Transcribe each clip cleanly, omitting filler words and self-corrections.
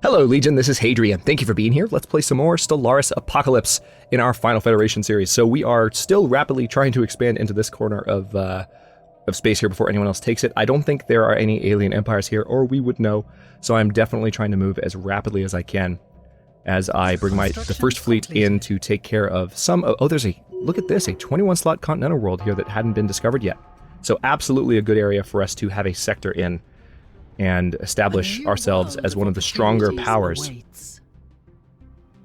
Hello, Legion. This is Hadrian. Thank you for being here. Let's play some more Stellaris Apocalypse in our Final Federation series. So we are still rapidly trying to expand into this corner of space here before anyone else takes it. I don't think there are any alien empires here, or we would know. So I'm definitely trying to move as rapidly as I can as I bring the first fleet in to take care of some. Oh, there's look at this, a 21-slot continental world here that hadn't been discovered yet. So absolutely a good area for us to have a sector in and establish ourselves as one of the stronger powers.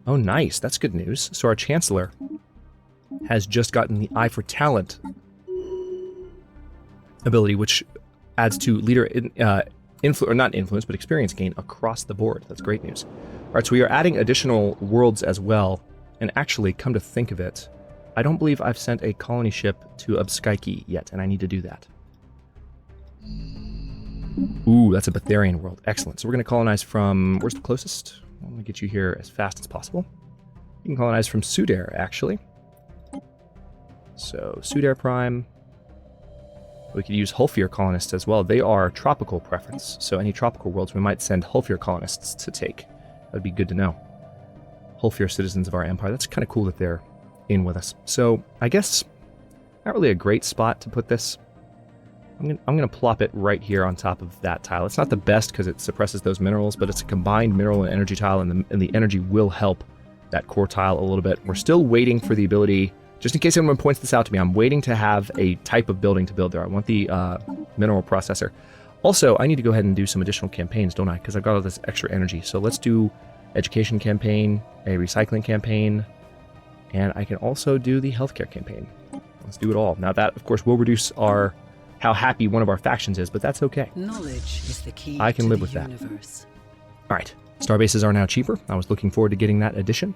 Oh, nice. That's good news. So our Chancellor has just gotten the Eye for Talent ability, which adds to leader not influence, but experience gain across the board. That's great news. All right, so we are adding additional worlds as well. And actually, come to think of it, I don't believe I've sent a colony ship to Abskyki yet, and I need to do that. Ooh, that's a Betharian world. Excellent. So we're going to colonize from... Where's the closest? I'm going to get you here as fast as possible. You can colonize from Sudair, actually. So, Sudair Prime. We could use Hulfir colonists as well. They are tropical preference, so any tropical worlds we might send Hulfir colonists to take. That would be good to know. Hulfir citizens of our empire. That's kind of cool that they're in with us. So, I guess not really a great spot to put this. I'm going to plop it right here on top of that tile. It's not the best because it suppresses those minerals, but it's a combined mineral and energy tile, and the energy will help that core tile a little bit. We're still waiting for the ability, just in case anyone points this out to me, I'm waiting to have a type of building to build there. I want the mineral processor. Also, I need to go ahead and do some additional campaigns, don't I? Because I've got all this extra energy. So let's do education campaign, a recycling campaign, and I can also do the healthcare campaign. Let's do it all. Now that, of course, will reduce how happy one of our factions is, but that's okay. Knowledge is the key. I can live with that. All right, starbases are now cheaper. I was looking forward to getting that addition.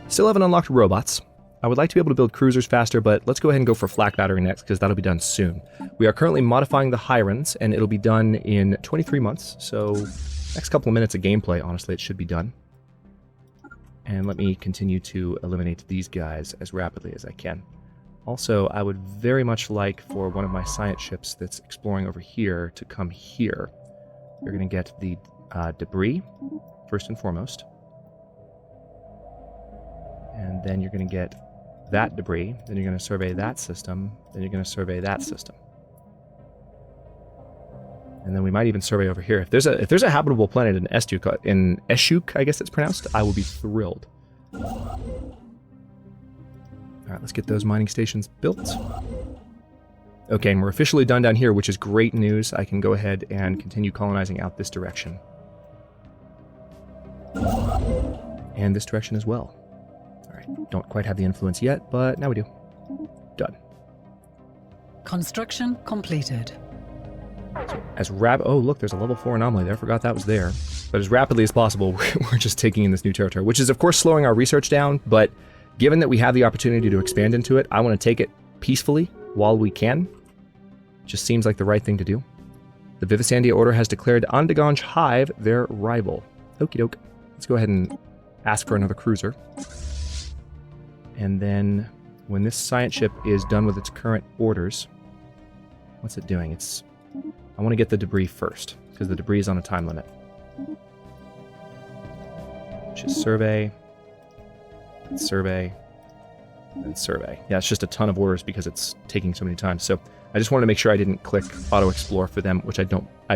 Still haven't unlocked robots. I would like to be able to build cruisers faster, but let's go ahead and go for flak battery next, because that'll be done soon. We are currently modifying the Hirons, and it'll be done in 23 months, so next couple of minutes of gameplay, honestly, it should be done. And let me continue to eliminate these guys as rapidly as I can. Also, I would very much like for one of my science ships that's exploring over here to come here. You're going to get the debris, first and foremost. And then you're going to get that debris. Then you're going to survey that system. Then you're going to survey that system. And then we might even survey over here. If there's a habitable planet in Eschewing, I guess it's pronounced, I will be thrilled. All right, let's get those mining stations built. Okay, and we're officially done down here, which is great news. I can go ahead and continue colonizing out this direction. And this direction as well. All right, don't quite have the influence yet, but now we do. Done. Construction completed. So oh, look, there's a level 4 anomaly there. I forgot that was there. But as rapidly as possible, we're just taking in this new territory, which is, of course, slowing our research down, but given that we have the opportunity to expand into it, I want to take it peacefully while we can. Just seems like the right thing to do. The Vivisandia Order has declared Andaganj Hive their rival. Okie doke. Let's go ahead and ask for another cruiser. And then when this science ship is done with its current orders, what's it doing? I want to get the debris first, because the debris is on a time limit. Which is survey, survey, and survey. Yeah, it's just a ton of orders because it's taking so many times. So I just wanted to make sure I didn't click auto explore for them, which I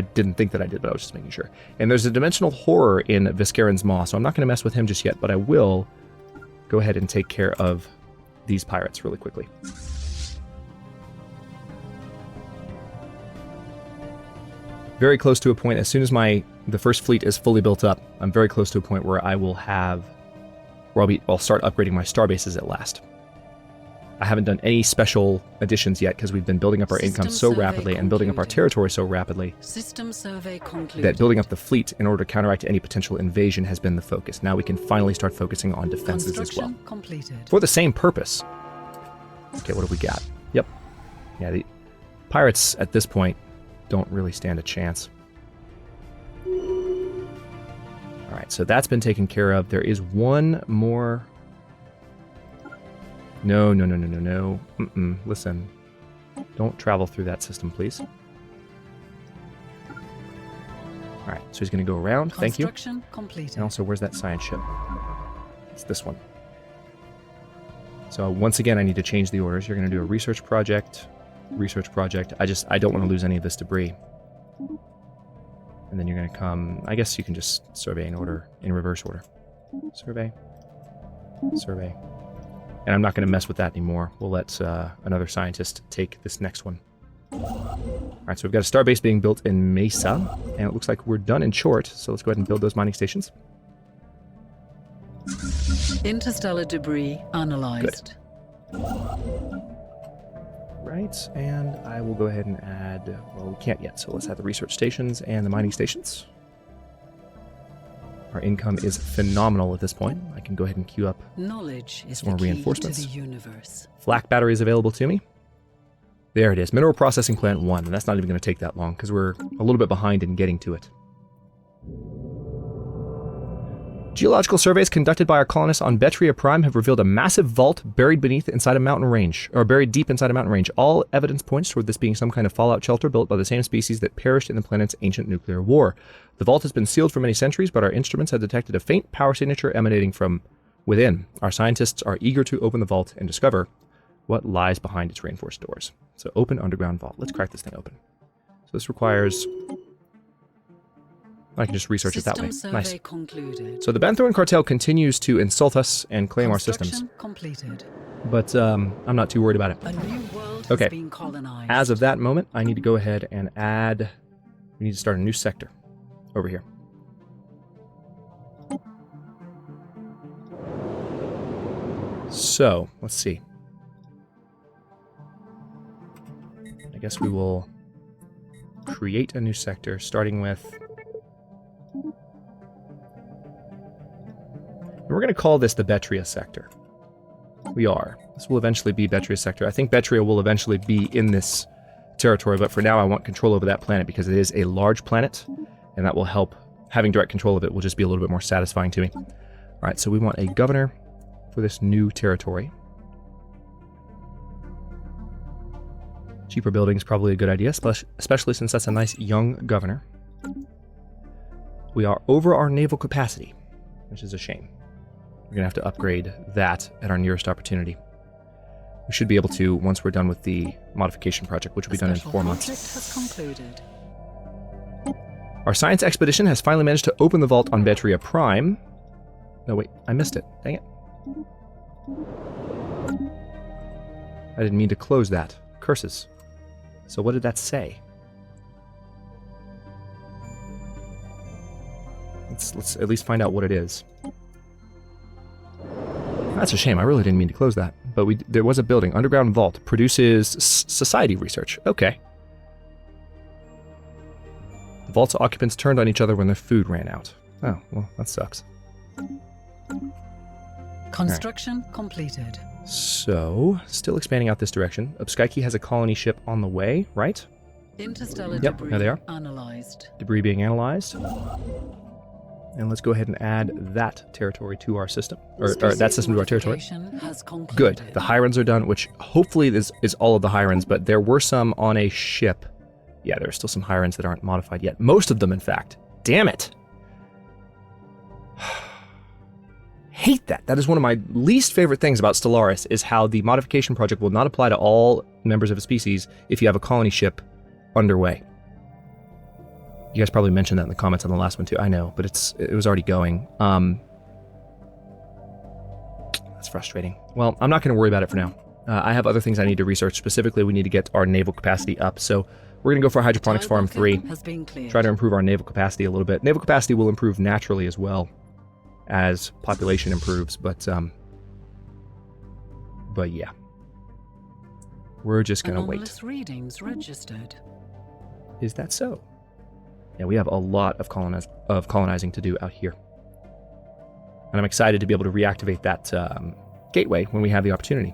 didn't think that I did, but I was just making sure. And there's a dimensional horror in Viscaran's Maw, so I'm not going to mess with him just yet, but I will go ahead and take care of these pirates really quickly. Very close to a point, as soon as the first fleet is fully built up, I'm very close to a point where I'll start upgrading my starbases at last. I haven't done any special additions yet because we've been building up our income so rapidly and building up our territory so rapidly that building up the fleet in order to counteract any potential invasion has been the focus. Now we can finally start focusing on defenses as well. For the same purpose. Okay, what have we got? Yep. Yeah, the pirates at this point don't really stand a chance. Alright, so that's been taken care of. There is one more... No. Listen. Don't travel through that system, please. Alright, so he's going to go around. Thank you. Construction completed. And also, where's that science ship? It's this one. So once again, I need to change the orders. You're going to do a research project. I don't want to lose any of this debris. And then you're going to come... I guess you can just survey in order, in reverse order. Survey. Survey. And I'm not going to mess with that anymore. We'll let another scientist take this next one. Alright, so we've got a starbase being built in Mesa. And it looks like we're done in short. So let's go ahead and build those mining stations. Interstellar debris analyzed. Good. Right, and I will go ahead and add... Well, we can't yet, so let's add the research stations and the mining stations. Our income is phenomenal at this point. I can go ahead and queue up Knowledge is some more the key reinforcements. to the universe. Flak battery is available to me. There it is. Mineral processing plant 1, and that's not even going to take that long because we're a little bit behind in getting to it. Geological surveys conducted by our colonists on Betria Prime have revealed a massive vault buried deep inside a mountain range. All evidence points toward this being some kind of fallout shelter built by the same species that perished in the planet's ancient nuclear war. The vault has been sealed for many centuries, but our instruments have detected a faint power signature emanating from within. Our scientists are eager to open the vault and discover what lies behind its reinforced doors. So open underground vault. Let's crack this thing open. So this requires... I can just research it that way. Nice. Concluded. So the Banthorn cartel continues to insult us and claim our systems. Construction completed. But I'm not too worried about it. A new world Okay. has been colonized. As of that moment, I need to go ahead and add... We need to start a new sector over here. So, let's see. I guess we will create a new sector, starting with... We're going to call this the Betria sector. We are. This will eventually be Betria sector. I think Betria will eventually be in this territory, but for now I want control over that planet because it is a large planet, and that will help. Having direct control of it will just be a little bit more satisfying to me. Alright, so we want a governor for this new territory. Cheaper buildings probably a good idea, especially since that's a nice young governor. We are over our naval capacity, which is a shame. We're going to have to upgrade that at our nearest opportunity. We should be able to once we're done with the modification project, which will be done in 4 months. Has concluded. Our science expedition has finally managed to open the vault on Betria Prime. No, wait, I missed it. Dang it. I didn't mean to close that. Curses. So what did that say? Let's at least find out what it is. That's a shame. I really didn't mean to close that. But there was a building. Underground vault. Produces society research. Okay. The vault's occupants turned on each other when their food ran out. Oh, well, that sucks. Construction completed. So, still expanding out this direction. Upskyke has a colony ship on the way, right? Interstellar Yep, debris there they are. analyzed. Debris being analyzed. And let's go ahead and add that territory to our system. Or that system to our territory. Has concluded. Good. The Hirons are done, which hopefully this is all of the Hirons, but there were some on a ship. Yeah, there are still some Hirons that aren't modified yet. Most of them, in fact. Damn it! Hate that. That is one of my least favorite things about Stellaris, is how the modification project will not apply to all members of a species if you have a colony ship underway. You guys probably mentioned that in the comments on the last one too. I know, but it was already going. That's frustrating. Well, I'm not going to worry about it for now. I have other things I need to research. Specifically, we need to get our naval capacity up. So we're going to go for Hydroponics Farm 3. Try to improve our naval capacity a little bit. Naval capacity will improve naturally as well as population improves, but yeah. We're just going to wait. Anomalous readings registered. Is that so? Yeah, we have a lot of colonizing to do out here. And I'm excited to be able to reactivate that gateway when we have the opportunity.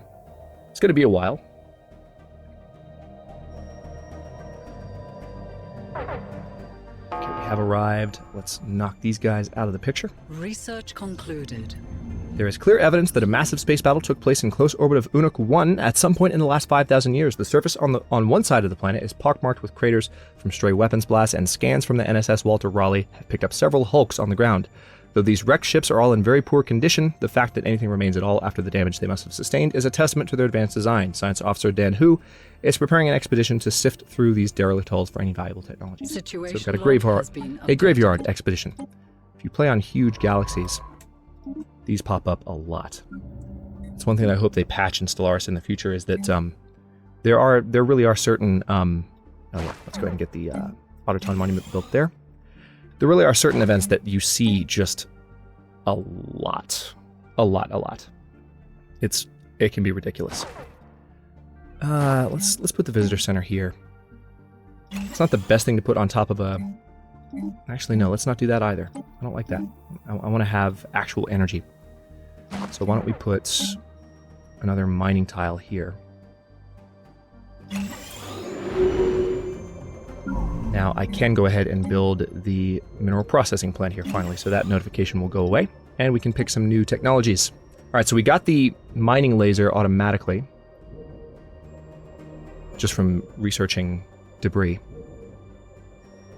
It's going to be a while. Okay, we have arrived. Let's knock these guys out of the picture. Research concluded. There is clear evidence that a massive space battle took place in close orbit of Unuk 1 at some point in the last 5,000 years. The surface on one side of the planet is pockmarked with craters from stray weapons blasts, and scans from the NSS Walter Raleigh have picked up several hulks on the ground. Though these wrecked ships are all in very poor condition, the fact that anything remains at all after the damage they must have sustained is a testament to their advanced design. Science Officer Dan Hu is preparing an expedition to sift through these derelict hulls for any valuable technologies. So we've got a graveyard expedition. If you play on huge galaxies, these pop up a lot. It's one thing I hope they patch in Stellaris in the future, is that there really are certain let's go ahead and get the Autoton Monument built there. There really are certain events that you see just a lot. It can be ridiculous. Let's put the visitor center here. It's not the best thing to put on top of a... Actually, no, let's not do that either. I don't like that. I want to have actual energy. So why don't we put another mining tile here. Now I can go ahead and build the mineral processing plant here finally, so that notification will go away, and we can pick some new technologies. Alright, so we got the mining laser automatically, just from researching debris.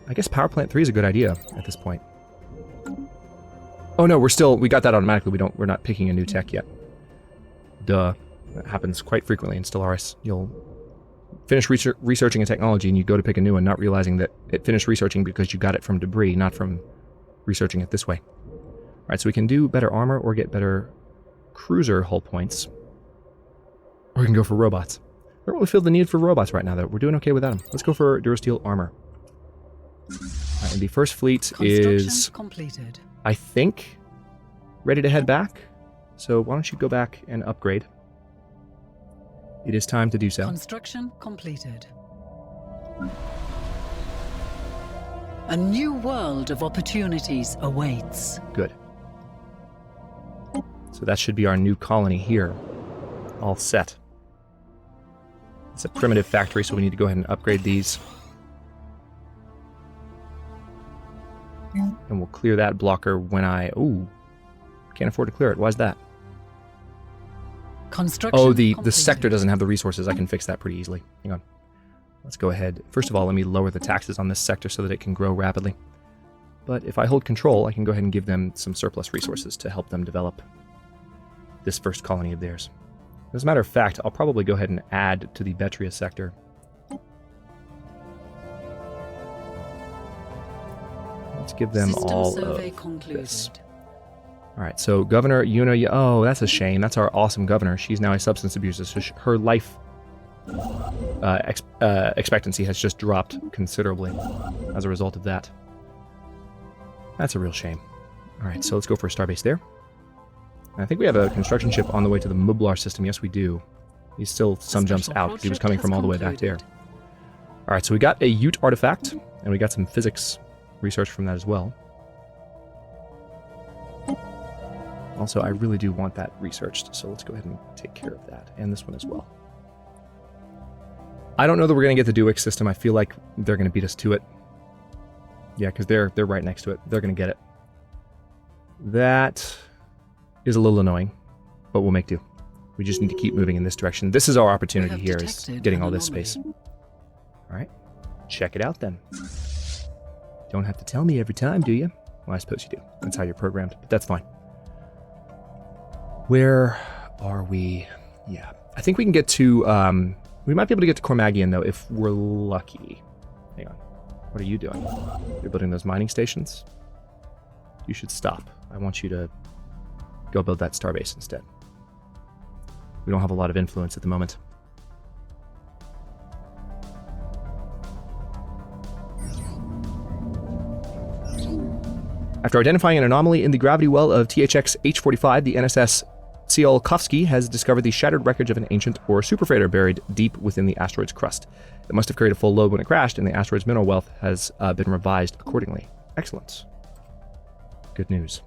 I guess power plant 3 is a good idea at this point. Oh no, we got that automatically. We're not picking a new tech yet. Duh. That happens quite frequently in Stellaris. You'll finish researching a technology and you go to pick a new one, not realizing that it finished researching because you got it from debris, not from researching it this way. Alright, so we can do better armor or get better cruiser hull points. Or we can go for robots. I don't really feel the need for robots right now, though. We're doing okay without them. Let's go for Durasteel armor. Right, and the first fleet is, completed. I think, ready to head back. So why don't you go back and upgrade? It is time to do so. Construction completed. A new world of opportunities awaits. Good. So that should be our new colony here. All set. It's a primitive factory, so we need to go ahead and upgrade these. And we'll clear that blocker when I... Ooh. Can't afford to clear it. Why's that? Construction Oh, the completed. sector doesn't have the resources. I can fix that pretty easily. Hang on. Let's go ahead. First of all, let me lower the taxes on this sector so that it can grow rapidly. But if I hold control, I can go ahead and give them some surplus resources to help them develop this first colony of theirs. As a matter of fact, I'll probably go ahead and add to the Betria sector. Let's give them System all survey of concluded. this. Alright, so Governor Yuna... Oh, that's a shame. That's our awesome governor. She's now a substance abuser, so her life expectancy has just dropped considerably as a result of that. That's a real shame. Alright, so let's go for a starbase there. I think we have a construction ship on the way to the Mublar system. Yes, we do. He's still some jumps out because he was coming from all the way back there. Alright, so we got a Ute artifact, and we got some physics research from that as well. Also, I really do want that researched, so let's go ahead and take care of that, and this one as well. I don't know that we're going to get the Duix system. I feel like they're going to beat us to it. Yeah, because they're right next to it. They're going to get it. That is a little annoying, but we'll make do. We just need to keep moving in this direction. This is our opportunity here, is getting all this space. Alright, check it out then. Don't have to tell me every time, do you? Well, I suppose you do. That's how you're programmed, but that's fine. Where are we? Yeah, I think we can get to, we might be able to get to Cormagian, though, if we're lucky. Hang on. What are you doing? You're building those mining stations? You should stop. I want you to go build that starbase instead. We don't have a lot of influence at the moment. After identifying an anomaly in the gravity well of THX H45, the NSS Tsiolkovsky has discovered the shattered wreckage of an ancient ore superfreighter buried deep within the asteroid's crust. It must have carried a full load when it crashed, and the asteroid's mineral wealth has been revised accordingly. Excellent. Good news.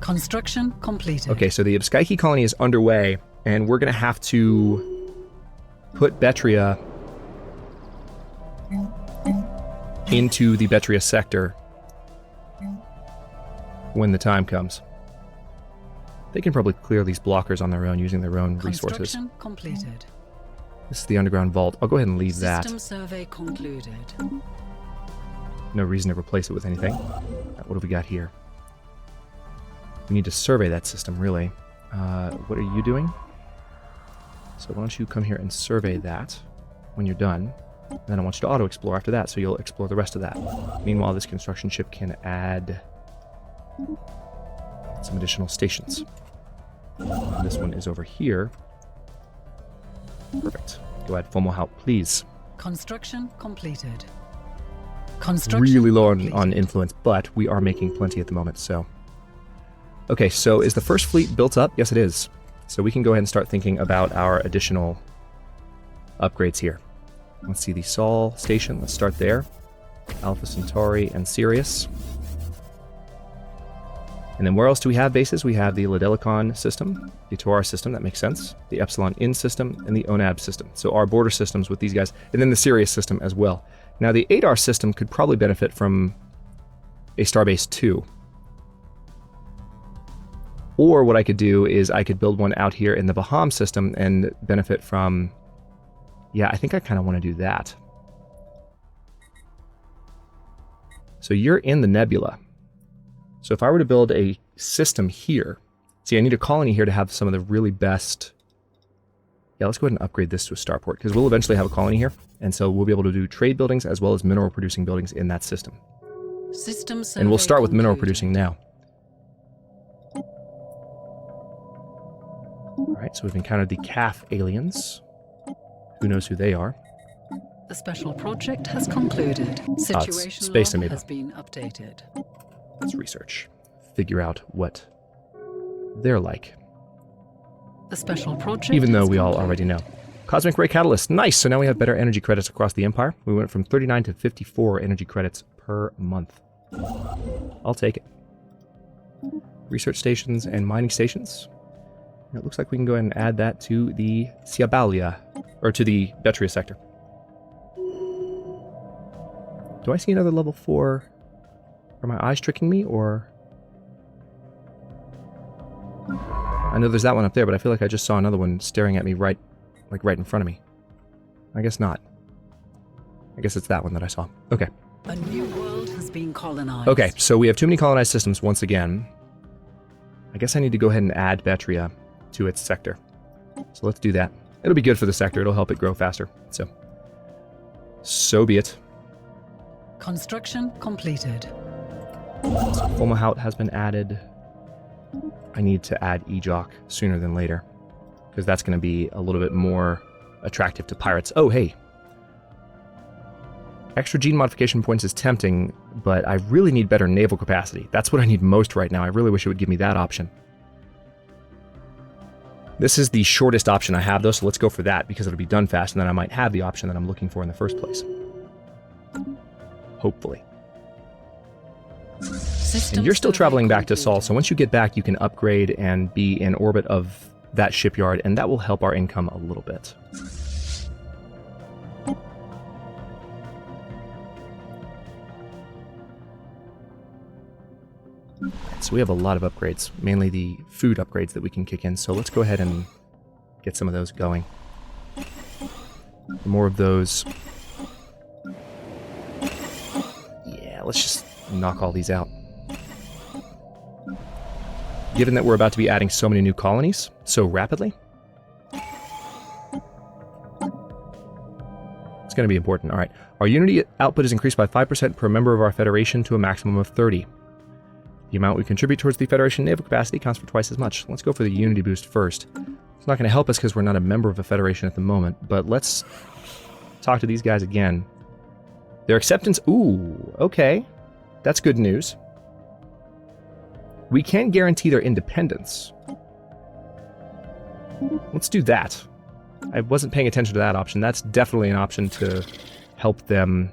Construction completed. Okay, so the Eschewing colony is underway, and we're going to have to put Betria into the Betria sector when the time comes. They can probably clear these blockers on their own using their own resources. Construction completed. This is the underground vault. I'll go ahead and leave that. System survey concluded. No reason to replace it with anything. What have we got here? We need to survey that system, really. What are you doing? So why don't you come here and survey that when you're done. And then I want you to auto-explore after that, so you'll explore the rest of that. Meanwhile, this construction ship can add some additional stations. And this one is over here. Perfect. Go ahead, Fomalhaut, please. Construction completed. Construction Really low on completed. influence, but we are making plenty at the moment, so... Okay, so is the first fleet built up? Yes, it is. So we can go ahead and start thinking about our additional upgrades here. Let's see, the Sol station, let's start there. Alpha Centauri and Sirius. And then where else do we have bases? We have the Ladelicon system, the Torar system, that makes sense, the Epsilon In system, and the Onab system. So our border systems with these guys, and then the Sirius system as well. Now the Adar system could probably benefit from a Starbase 2. Or what I could do is I could build one out here in the Baham system and benefit from... Yeah, I think I kind of want to do that. So you're in the nebula. So if I were to build a system here... See, I need a colony here to have some of the really best... Yeah, let's go ahead and upgrade this to a starport, because we'll eventually have a colony here. And so we'll be able to do trade buildings as well as mineral producing buildings in that system. System And we'll start with mineral concluded. producing now. Alright, so we've encountered the calf aliens. Who knows who they are? The special project has concluded. Situation space log amoeba. has been updated. Let's research. Figure out what they're like. The special project Even though has we all concluded. already know. Cosmic Ray Catalyst. Nice! So now we have better energy credits across the Empire. We went from 39 to 54 energy credits per month. I'll take it. Research stations and mining stations. And it looks like we can go ahead and add that to the Ciabalia, or to the Betria sector. Do I see another level 4? Are my eyes tricking me, or... I know there's that one up there, but I feel like I just saw another one staring at me right in front of me. I guess not. I guess it's that one that I saw. Okay. A new world has been colonized. Okay, so we have too many colonized systems once again. I guess I need to go ahead and add Betria to its sector. So let's do that. It'll be good for the sector. It'll help it grow faster. So be it. Construction completed. So Fomalhaut has been added. I need to add Ejok sooner than later, because that's going to be a little bit more attractive to pirates. Oh, hey. Extra gene modification points is tempting, but I really need better naval capacity. That's what I need most right now. I really wish it would give me that option. This is the shortest option I have, though, so let's go for that, because it'll be done fast, and then I might have the option that I'm looking for in the first place. Hopefully. And you're still traveling back to Sol, so once you get back, you can upgrade and be in orbit of that shipyard, and that will help our income a little bit. So we have a lot of upgrades, mainly the food upgrades that we can kick in, so let's go ahead and get some of those going. More of those. Yeah, let's just knock all these out. Given that we're about to be adding so many new colonies so rapidly, it's going to be important. All right. Our unity output is increased by 5% per member of our Federation to a maximum of 30. The amount we contribute towards the Federation naval capacity counts for twice as much. Let's go for the unity boost first. It's not going to help us because we're not a member of a Federation at the moment, but let's talk to these guys again. Their acceptance... Ooh, okay. That's good news. We can guarantee their independence. Let's do that. I wasn't paying attention to that option. That's definitely an option to help them.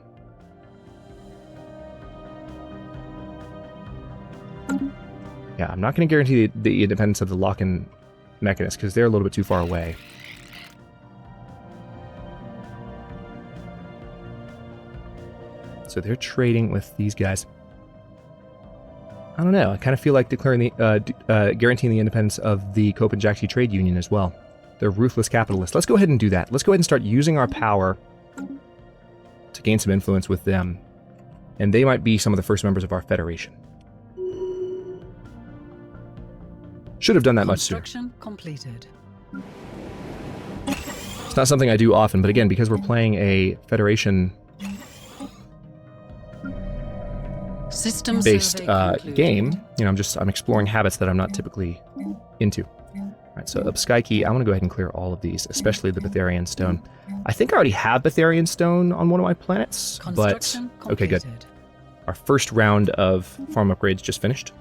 Yeah, I'm not going to guarantee the independence of the lock-in mechanists because they're a little bit too far away. So they're trading with these guys. I don't know. I kind of feel like declaring the guaranteeing the independence of the Copenhagen Trade Union as well. They're ruthless capitalists. Let's go ahead and do that. Let's go ahead and start using our power to gain some influence with them. And they might be some of the first members of our federation. Should have done that much sooner. Construction completed. It's not something I do often, but again, because we're playing a federation based game, you know, I'm exploring habits that I'm not typically into. All right, so Upskyki, I want to go ahead and clear all of these, especially the Betharian stone. I think I already have Betharian stone on one of my planets, but okay, good. Our first round of farm upgrades just finished.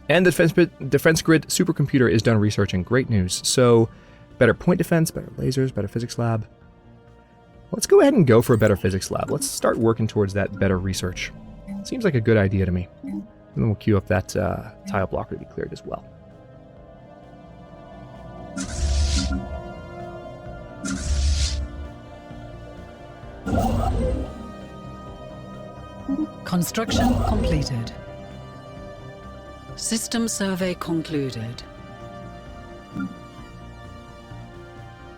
And the defense grid supercomputer is done researching. Great news. So, better point defense, better lasers, better physics lab. Let's go ahead and go for a better physics lab. Let's start working towards that better research. Seems like a good idea to me. And then we'll queue up that tile blocker to be cleared as well. Construction completed. System survey concluded.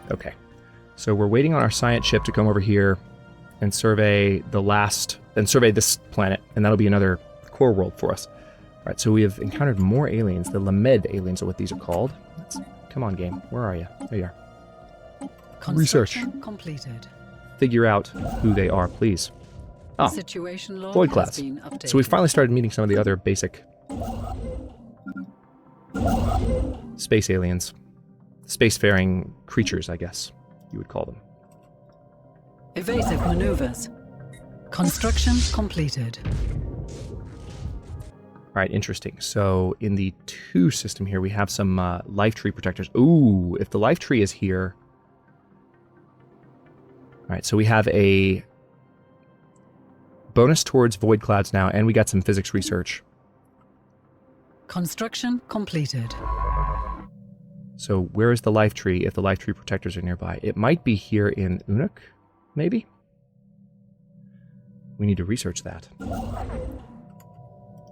Okay. So we're waiting on our science ship to come over here and survey this planet, and that'll be another core world for us. All right, so we have encountered more aliens. The Lamed aliens are what these are called. Come on, game. Where are you? There you are. Research. Completed. Figure out who they are, please. Oh, Situation log void has clouds. been updated. So we finally started meeting some of the other basic space aliens. Spacefaring creatures, I guess you would call them. Evasive maneuvers. Construction completed. All right, interesting. So in the 2 system here, we have some life tree protectors. Ooh, if the life tree is here... All right, so we have a bonus towards void clouds now, and we got some physics research. Construction completed. So where is the life tree if the life tree protectors are nearby? It might be here in Unuk, maybe? We need to research that.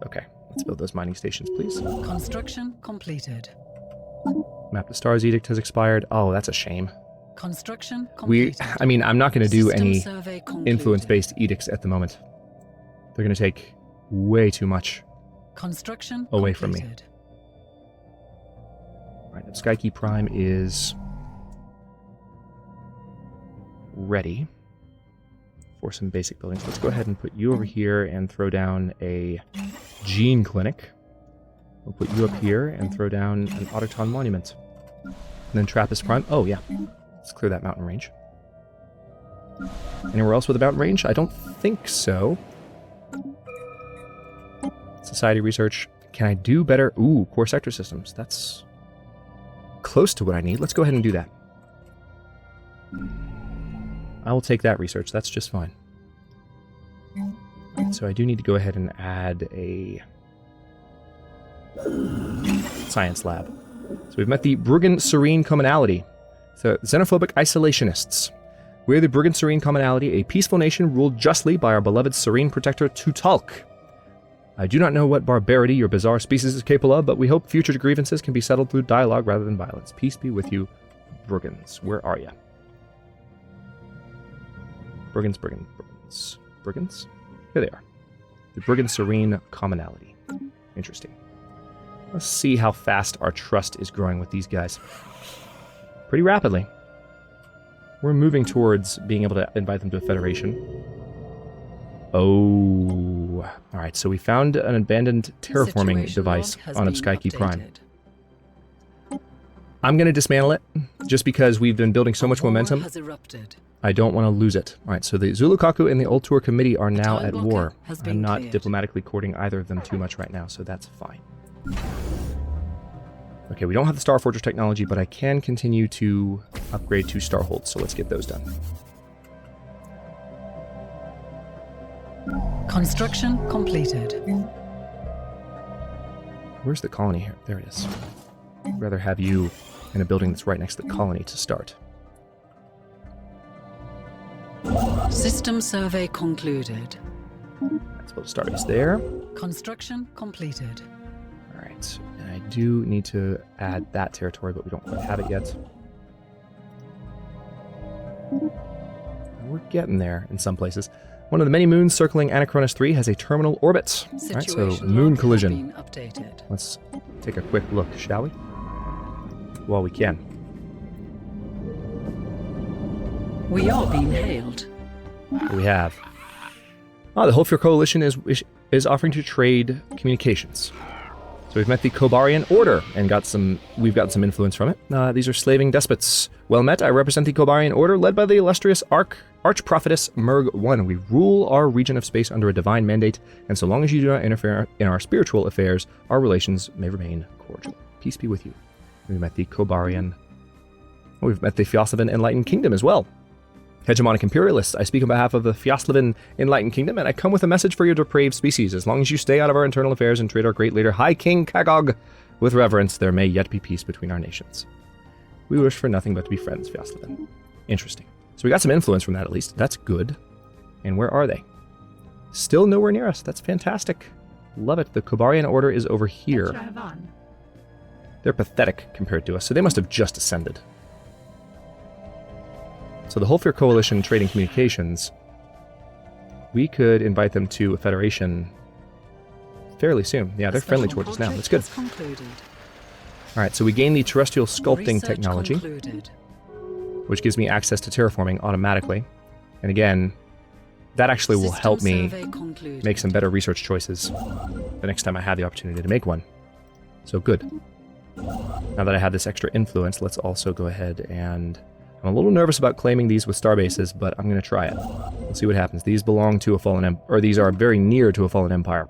Okay, let's build those mining stations, please. Construction completed. Map the Stars Edict has expired. Oh, that's a shame. Construction completed. I mean, I'm not going to do any survey concluded. influence-based edicts at the moment. They're going to take way too much Construction away completed. from me. Right, Skykey Prime is ready for some basic buildings. Let's go ahead and put you over here and throw down a gene clinic. We'll put you up here and throw down an autoton monument. And then Trappist Prime. Oh, yeah. Let's clear that mountain range. Anywhere else with a mountain range? I don't think so. Society research. Can I do better? Ooh, core sector systems. That's close to what I need. Let's go ahead and do that. I will take that research. That's just fine. So I do need to go ahead and add a science lab. So we've met the Bruggen Serene Commonality. So xenophobic isolationists. We're the Bruggen Serene Commonality, a peaceful nation ruled justly by our beloved serene protector Tutalk. I do not know what barbarity your bizarre species is capable of, but we hope future grievances can be settled through dialogue rather than violence. Peace be with you, Bruggens. Where are you? Bruggens. Bruggens? Here they are. The Bruggen Serene Commonality. Interesting. Let's see how fast our trust is growing with these guys. Pretty rapidly. We're moving towards being able to invite them to a federation. Oh. Alright, so we found an abandoned terraforming device on Skykey Prime. I'm going to dismantle it, just because we've been building so much momentum. I don't want to lose it. Alright, so the Zulukaku and the Old Tour Committee are now at war. I'm not diplomatically courting either of them too much right now, so that's fine. Okay, we don't have the Star Fortress technology, but I can continue to upgrade to Starholds, so let's get those done. Construction completed. Where's the colony here? There it is. I'd rather have you in a building that's right next to the colony to start. System survey concluded. Let's build a starbase there. Construction completed. Alright, and I do need to add that territory, but we don't quite have it yet. We're getting there in some places. One of the many moons circling Anachronis 3 has a terminal orbit. Alright, so moon collision. Let's take a quick look, shall we? While we can. We are being hailed. What do we have? The Holfier Coalition is offering to trade communications. So we've met the Kobarian Order and we've got some influence from it. These are slaving despots. Well met, I represent the Kobarian Order, led by the illustrious Archprophetess Merg I. We rule our region of space under a divine mandate, and so long as you do not interfere in our spiritual affairs, our relations may remain cordial. Peace be with you. We've met the Kobarian. We've met the Fjoslavan Enlightened Kingdom as well. Hegemonic imperialists, I speak on behalf of the Fjoslavan Enlightened Kingdom, and I come with a message for your depraved species. As long as you stay out of our internal affairs and treat our great leader, High King Kagog, with reverence, there may yet be peace between our nations. We wish for nothing but to be friends, Fjoslavan. Interesting. So we got some influence from that, at least. That's good. And where are they? Still nowhere near us. That's fantastic. Love it. The Kobarian Order is over here. They're pathetic compared to us, so they must have just ascended. So the Holfier Coalition trading communications, we could invite them to a federation fairly soon. Yeah, they're friendly towards us now. That's good. Alright, so we gain the terrestrial sculpting technology, which gives me access to terraforming automatically. And again, that actually will help me make some better research choices the next time I have the opportunity to make one. So good. Now that I have this extra influence, let's also go ahead and... I'm a little nervous about claiming these with starbases, but I'm going to try it. We'll see what happens. These belong to a fallen or these are very near to a fallen empire.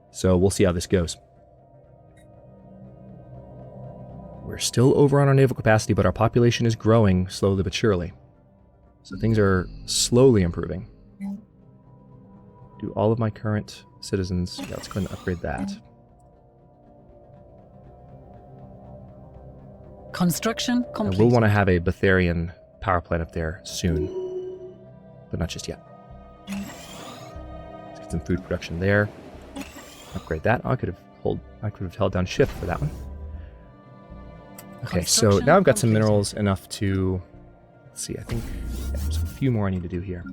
So we'll see how this goes. We're still over on our naval capacity, but our population is growing slowly but surely. So things are slowly improving. Do all of my current citizens... Yeah, let's go ahead and upgrade that. Construction complete. I will want to have a Betharian power plant up there soon, but not just yet. Let's get some food production there. Upgrade that. Oh, I could have held down shift for that one. Okay, so now I've got some minerals enough to... Let's see, I think there's a few more I need to do here.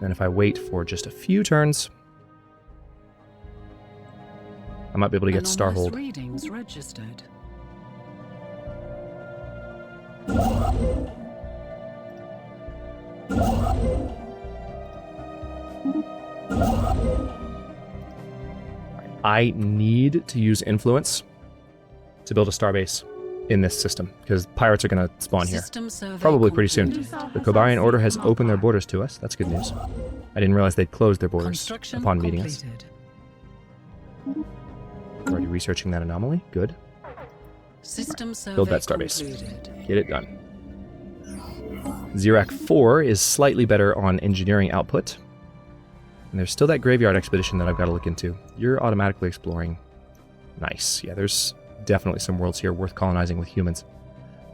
Then if I wait for just a few turns, I might be able to get Starhold. Readings registered. I need to use influence to build a starbase in this system, because pirates are going to spawn here. Probably pretty soon. The Kobarian Order has opened their borders to us. That's good news. I didn't realize they'd closed their borders upon meeting us. Already researching that anomaly. Good. Build that starbase. Get it done. Xerac 4 is slightly better on engineering output. And there's still that graveyard expedition that I've got to look into. You're automatically exploring. Nice. Yeah, there's definitely some worlds here worth colonizing with humans.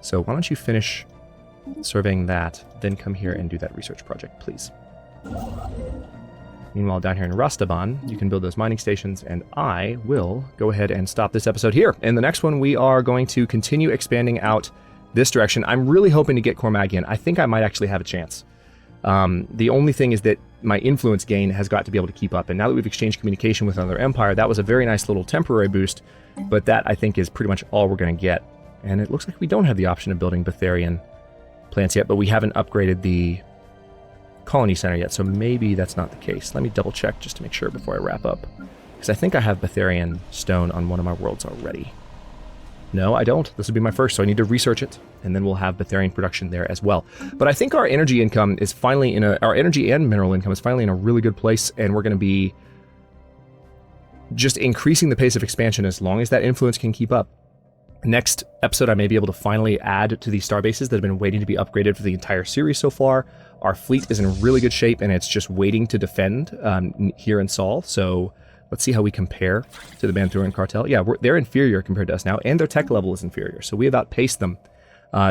So why don't you finish surveying that, then come here and do that research project, please. Meanwhile, down here in Rastaban, you can build those mining stations, and I will go ahead and stop this episode here. In the next one, we are going to continue expanding out this direction. I'm really hoping to get Cormagian. I think I might actually have a chance. The only thing is that my influence gain has got to be able to keep up, and now that we've exchanged communication with another empire, that was a very nice little temporary boost, but that, I think, is pretty much all we're going to get. And it looks like we don't have the option of building Betharian plants yet, but we haven't upgraded the colony center yet, so maybe that's not the case. Let me double check just to make sure before I wrap up, because I think I have Betharian stone on one of my worlds already. No, I don't. This will be my first, so I need to research it, and then we'll have Betharian production there as well. But I think our energy income is finally our energy and mineral income is finally in a really good place, and we're going to be just increasing the pace of expansion as long as that influence can keep up. Next episode, I may be able to finally add to these starbases that have been waiting to be upgraded for the entire series so far. Our fleet is in really good shape, and it's just waiting to defend here in Sol, so let's see how we compare to the Banthurian cartel. Yeah, they're inferior compared to us now, and their tech level is inferior, so we have outpaced them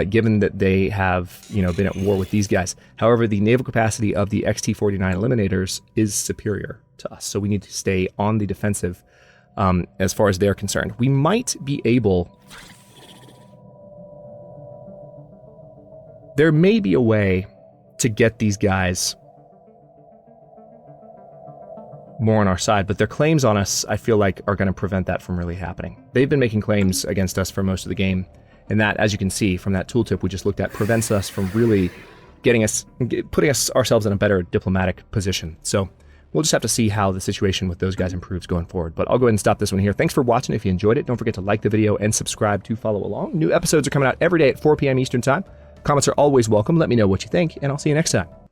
given that they have, been at war with these guys. However, the naval capacity of the XT-49 Eliminators is superior to us, so we need to stay on the defensive as far as they're concerned. We might be able... There may be a way to get these guys more on our side, but their claims on us, I feel like, are going to prevent that from really happening. They've been making claims against us for most of the game, and that, as you can see from that tooltip we just looked at, prevents us from really putting ourselves in a better diplomatic position. So we'll just have to see how the situation with those guys improves going forward. But I'll go ahead and stop this one here. Thanks for watching. If you enjoyed it, don't forget to like the video and subscribe to follow along. New episodes are coming out every day at 4 p.m. Eastern Time. Comments are always welcome. Let me know what you think, and I'll see you next time.